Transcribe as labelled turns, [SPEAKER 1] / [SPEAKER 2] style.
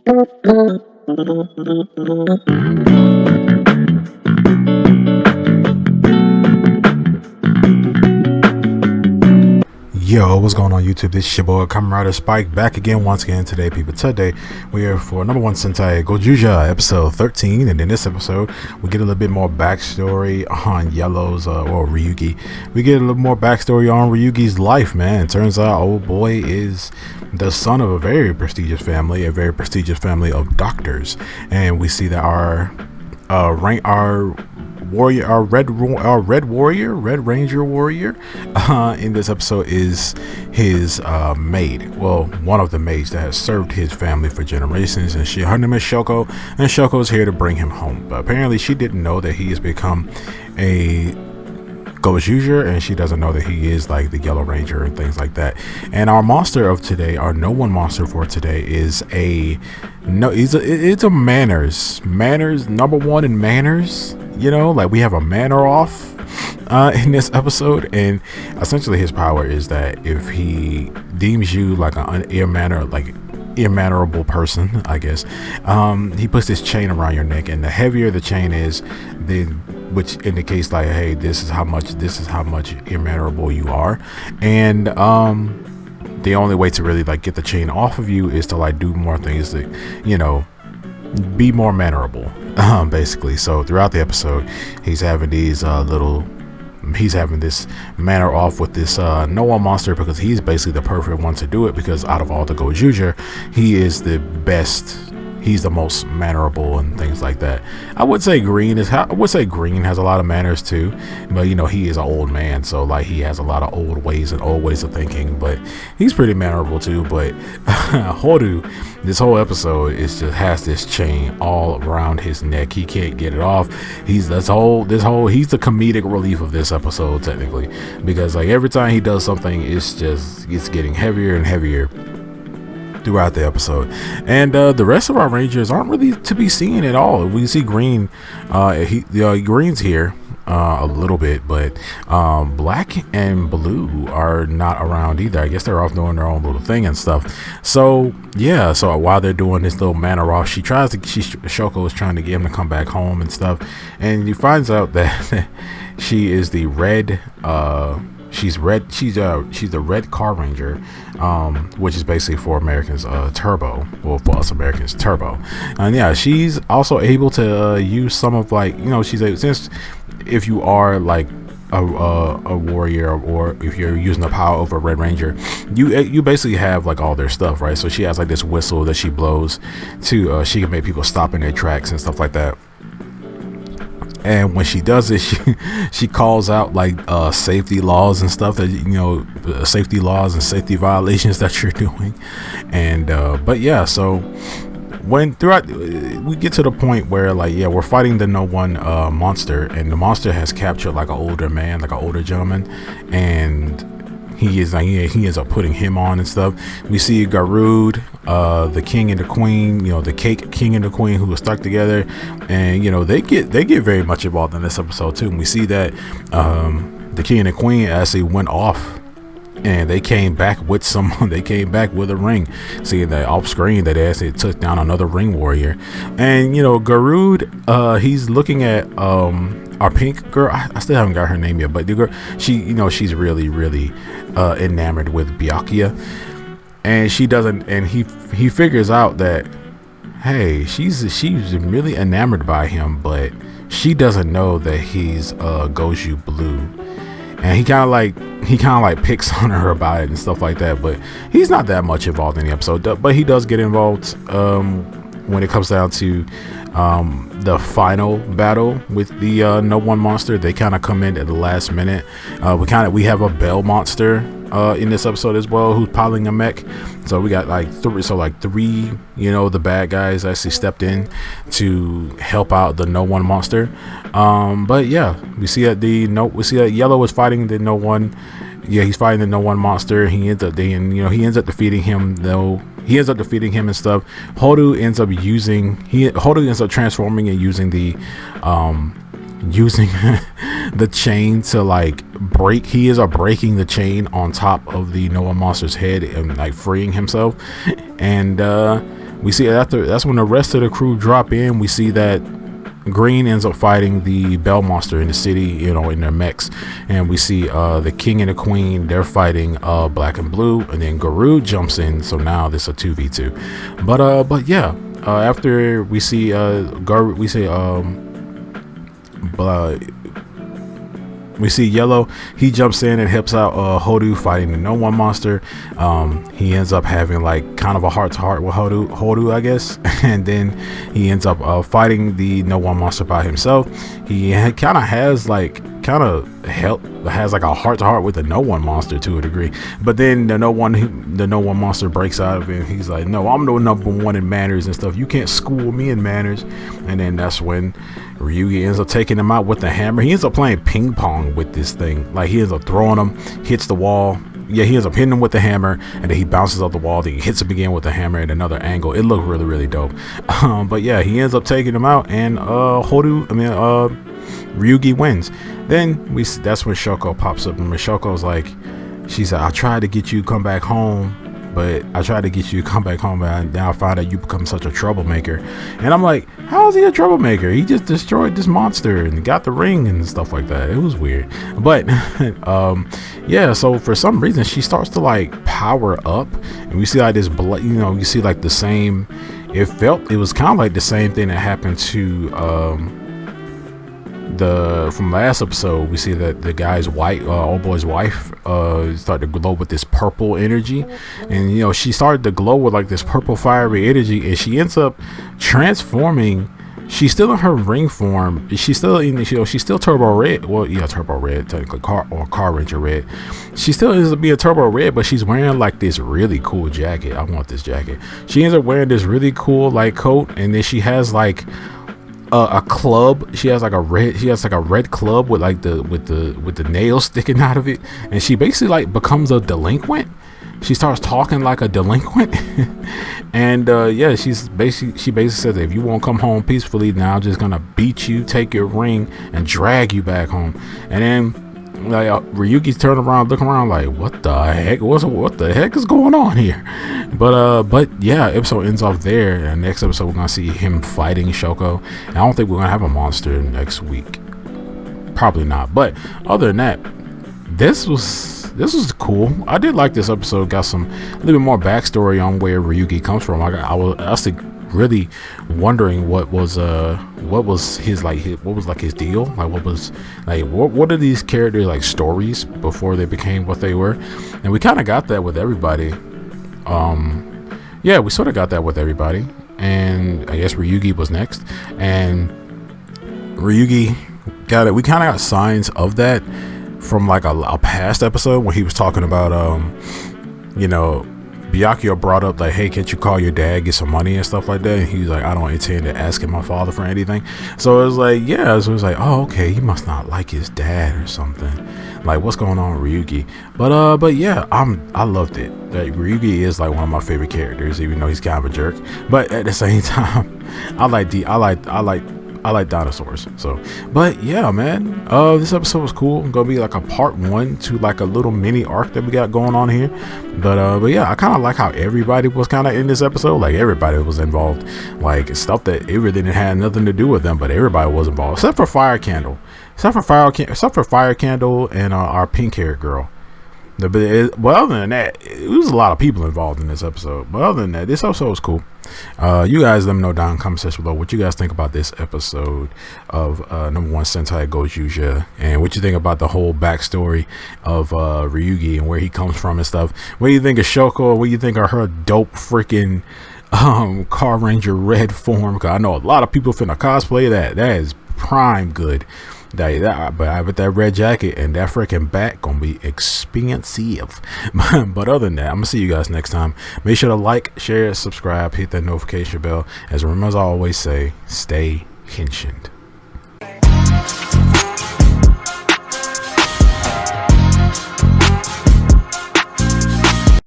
[SPEAKER 1] Yo, what's going on YouTube? This is your boy Kamen Spike back again once again today, people. Today we are for No.1 Sentai Gozyuger episode 13, and in this episode we get a little bit more backstory on Yellow's or Ryugi. We get a little more backstory on Ryugi's life, man. It turns out old boy is the son of a very prestigious family of doctors, and we see that our Red Ranger warrior in this episode is his maid. Well, one of the maids that has served his family for generations, and her name is Shoko, and Shoko is here to bring him home. But apparently she didn't know that he has become a Gozyuger, and she doesn't know that he is like the Yellow Ranger and things like that. And our monster of today, our No.1 monster for today, is it's a manners number one in manners. You know, like we have a manner off in this episode, and essentially his power is that if he deems you like an irmannerable person, I guess, he puts this chain around your neck, and the heavier the chain is, which indicates like, hey, this is how much irmannerable you are. And the only way to really like get the chain off of you is to like do more things that, you know, be more mannerable, basically. So throughout the episode he's having these he's having this manner off with this No.1 monster, because he's basically the perfect one to do it, because out of all the Gozyuger, he is the best. He's the most mannerable and things like that. I would say Green has a lot of manners too, but you know, he is an old man, so like he has a lot of old ways of thinking, but he's pretty mannerable too. But Horu, this whole episode is just has this chain all around his neck. He can't get it off. He's the comedic relief of this episode technically, because like every time he does something, it's getting heavier and heavier throughout the episode. And the rest of our rangers aren't really to be seen at all. We see Green, Green's here a little bit, but Black and Blue are not around either. I guess they're off doing their own little thing and stuff. So yeah, so while they're doing this little manner off, Shoko is trying to get him to come back home and stuff, and he finds out that she is the red she's the red car ranger, which is basically for Americans turbo, well, for us Americans turbo. And yeah, she's also able to use some of, like, you know, since if you are like a warrior, or if you're using the power over a Red Ranger, you basically have like all their stuff, right? So she has like this whistle that she blows to she can make people stop in their tracks and stuff like that. And when she does it, she calls out like safety laws and stuff, that, you know, safety laws and safety violations that you're doing. And but yeah, so when we get to the point where, like, yeah, we're fighting the No.1 monster, and the monster has captured like an older man, like an older gentleman, and he ends up putting him on and stuff. We see Garud, the king and the queen, you know, the cake king and the queen, who are stuck together, and you know, they get very much involved in this episode too. And we see that the king and the queen actually went off, and they came back with someone. They came back with a ring, seeing that off screen that they actually took down another ring warrior. And you know, Garud, he's looking at our pink girl. I still haven't got her name yet, but the girl, she's really enamored with Byakuya, and she doesn't, and he figures out that, hey, she's really enamored by him, but she doesn't know that he's Goju Blue. And he kind of like picks on her about it and stuff like that, but he's not that much involved in the episode. But he does get involved when it comes down to the final battle with the No.1 monster. They kind of come in at the last minute. We have a Bell monster in this episode as well, who's piloting a mech. So we got like three, you know, the bad guys actually stepped in to help out the No.1 monster. But yeah, we see that Yellow is fighting the No.1. Yeah, he's fighting the No.1 monster. He ends up defeating him, though. He ends up defeating him and stuff. Horu ends up transforming and using the the chain to like break. He is breaking the chain on top of the No.1 monster's head and like freeing himself. And we see after that's when the rest of the crew drop in. We see that Green ends up fighting the Bell Monster in the city, you know, in their mechs, and we see the King and the Queen, they're fighting Black and Blue, and then Garou jumps in, so now this is a 2v2. But yeah, after we see we see Yellow, he jumps in and helps out Hodu fighting the No.1 monster. He ends up having like kind of a heart-to-heart with Hodu, I guess, and then he ends up fighting the No.1 monster by himself. He kind of has like a heart-to-heart with the No.1 monster to a degree, but then the No.1 monster breaks out of it, and he's like, no, I'm the #1 in manners and stuff, you can't school me in manners. And then that's when Ryugi ends up taking him out with the hammer. He ends up playing ping pong with this thing, like he ends up throwing him, hits the wall. Yeah, he ends up hitting him with the hammer, and then he bounces off the wall, then he hits him again with the hammer at another angle. It looked really, really dope. But yeah, he ends up taking him out, and Ryugi wins. Then that's when Shoko pops up, and Shoko's like, she's like, I tried to get you to come back home, but now I find out you become such a troublemaker. And I'm like, how is he a troublemaker? He just destroyed this monster and got the ring and stuff like that. It was weird. But yeah, so for some reason she starts to like power up, and we see like this blood, you know, you see like the same, it was kind of like the same thing that happened to from last episode. We see that the guy's old boy's wife started to glow with this purple energy, and you know, she started to glow with like this purple fiery energy, and she ends up transforming. She's still in her ring form. She's still she's still Turbo Red. Well, yeah, Turbo Red, technically, Car Ranger Red. She still ends up being Turbo Red, but she's wearing like this really cool jacket. I want this jacket. She ends up wearing this really cool like coat, and then she has like a club. She has like a red club with like the nails sticking out of it, and she basically like becomes a delinquent. She starts talking like a delinquent. And yeah, she basically says, if you won't come home peacefully, now I'm just gonna beat you, take your ring, and drag you back home. And then like Ryugi's turning around, looking around like, what the heck? What the heck is going on here? But yeah, episode ends off there. And next episode we're gonna see him fighting Shoko. And I don't think we're gonna have a monster next week. Probably not. But other than that, this was cool. I did like this episode. Got a little bit more backstory on where Ryugi comes from. I was really wondering what was his deal, like what are these characters like stories before they became what they were. And we kind of got that with everybody. Yeah, we sort of got that with everybody, and I guess Ryugi was next, and Ryugi got it. We kind of got signs of that from like a past episode when he was talking about you know, Byakuya brought up like, hey, can't you call your dad, get some money and stuff like that? And he was like, I don't intend to ask my father for anything. So it was like, yeah, so it was like, oh, okay, he must not like his dad or something. Like, what's going on with Ryugi? But yeah, I loved it. Like, Ryugi is like one of my favorite characters, even though he's kind of a jerk. But at the same time, I like dinosaurs. So, but yeah, man, this episode was cool. It's gonna be like a part 1 to like a little mini arc that we got going on here. But yeah, I kind of like how everybody was kind of in this episode. Like, everybody was involved, like stuff that it really didn't have nothing to do with them, but everybody was involved except for Fire Candle and our pink haired girl. But other than that, it was a lot of people involved in this episode. But other than that, this episode was cool. You guys let me know down in the comment section below what you guys think about this episode of #1 Sentai Gozyuger, and what you think about the whole backstory of Ryugi and where he comes from and stuff. What do you think of Shoko? What do you think of her dope freaking Car Ranger Red form? Because I know a lot of people finna cosplay that. That is prime good. But I bet that red jacket and that freaking bat gonna be expensive. But other than that, I'm gonna see you guys next time. Make sure to like, share, subscribe, hit that notification bell. As I always say, stay henshined.